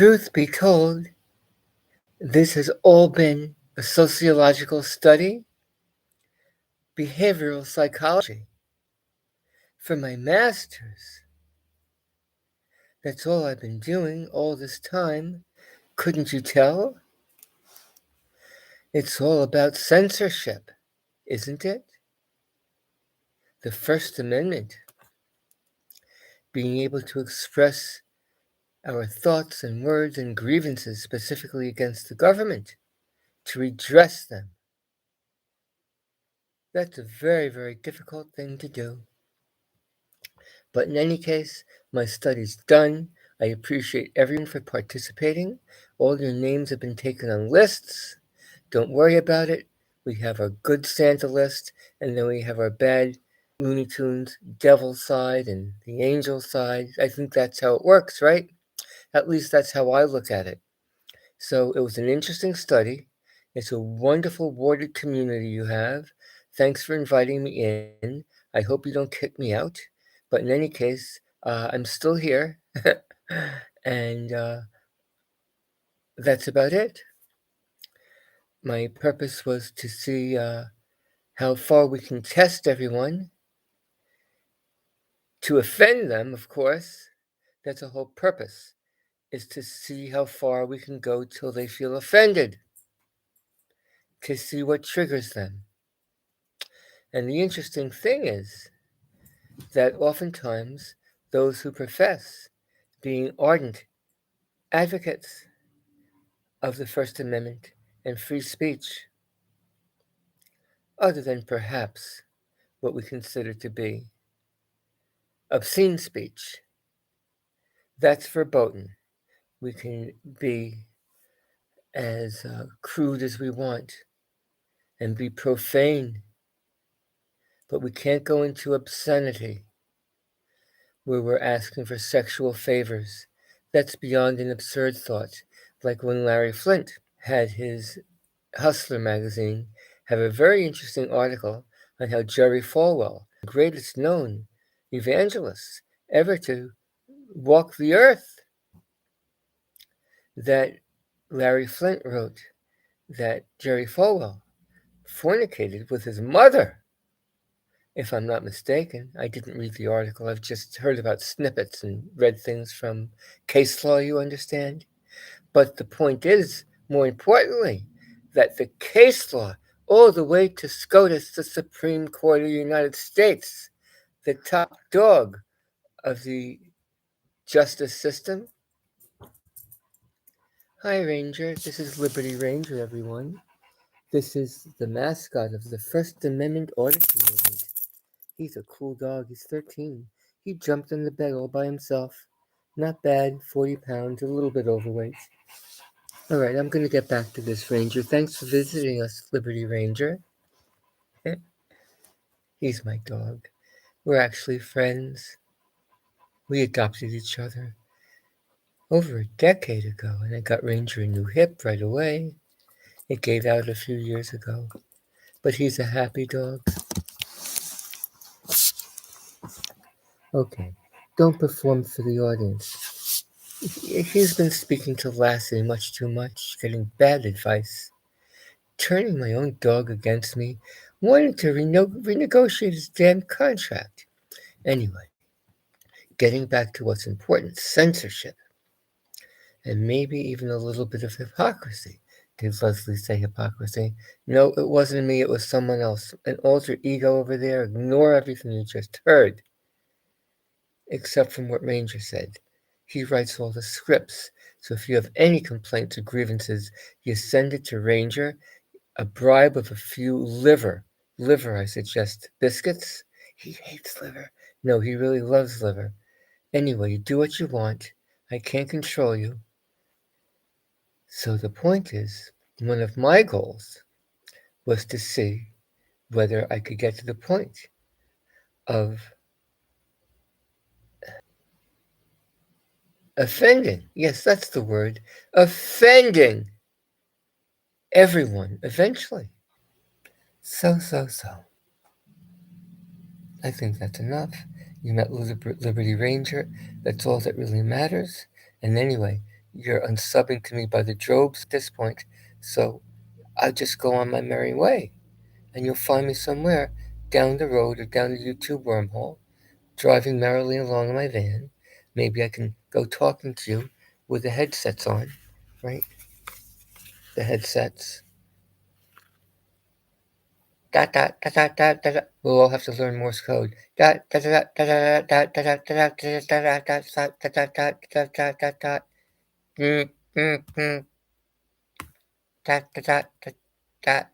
Truth be told, this has all been a sociological study, behavioral psychology. For my master's, that's all I've been doing all this time. Couldn't you tell? It's all about censorship, isn't it? The First Amendment, being able to express our thoughts and words and grievances specifically against the government, to redress them. That's a very, very difficult thing to do. But in any case, my study's done. I appreciate everyone for participating. All your names have been taken on lists. Don't worry about it. We have our good Santa list, and then we have our bad Looney Tunes devil side and the angel side. I think that's how it works, right? At least that's how I look at it. So it was an interesting study. It's a wonderful warded community you have. Thanks for inviting me in. I hope you don't kick me out. But in any case, I'm still here. And that's about it. My purpose was to see how far we can test everyone. To offend them, of course. That's the whole purpose, is to see how far we can go till they feel offended. To see what triggers them. And the interesting thing is that oftentimes those who profess being ardent advocates of the First Amendment and free speech, other than perhaps what we consider to be obscene speech, that's verboten. We can be as crude as we want and be profane, but we can't go into obscenity where we're asking for sexual favors. That's beyond an absurd thought. Like when Larry Flint had his Hustler magazine have a very interesting article on how Jerry Falwell, the greatest known evangelist ever to walk the earth, that Larry Flint wrote that Jerry Falwell fornicated with his mother. If I'm not mistaken, I didn't read the article. I've just heard about snippets and read things from case law, you understand? But the point is, more importantly, that the case law, all the way to SCOTUS, the Supreme Court of the United States, the top dog of the justice system. Hi, Ranger. This is Liberty Ranger, everyone. This is the mascot of the First Amendment Auditing Movement. He's a cool dog. He's 13. He jumped in the bed all by himself. Not bad, 40 pounds, a little bit overweight. All right, I'm going to get back to this, Ranger. Thanks for visiting us, Liberty Ranger. He's my dog. We're actually friends. We adopted each other over a decade ago, and I got Ranger a new hip right away. It gave out a few years ago, but he's a happy dog. Okay, don't perform for the audience. He's been speaking to Lassie much too much, getting bad advice, turning my own dog against me, wanting to renegotiate his damn contract. Anyway, getting back to what's important, censorship, and maybe even a little bit of hypocrisy. Did Leslie say hypocrisy? No, it wasn't me, it was someone else. An alter ego over there. Ignore everything you just heard, except from what Ranger said. He writes all the scripts, so if you have any complaints or grievances, you send it to Ranger. A bribe of a few liver, I suggest, biscuits. He hates liver. No, he really loves liver. Anyway, you do what you want. I can't control you. So the point is, one of my goals was to see whether I could get to the point of offending. Yes, that's the word. Offending everyone eventually. So. I think that's enough. You met Liberty Ranger. That's all that really matters. And anyway, You're unsubbing to me by the droves at this point, so I'll just go on my merry way, and you'll find me somewhere down the road or down the YouTube wormhole, driving merrily along in my van. Maybe I can go talking to you with the headsets on, right? The headsets. Dot dot dot dot dot dot. We'll all have to learn Morse code. Dot dot dot dot dot dot dot dot dot dot dot dot dot dot dot dot dot. Mm, mm, mm. Dot dot dot dot.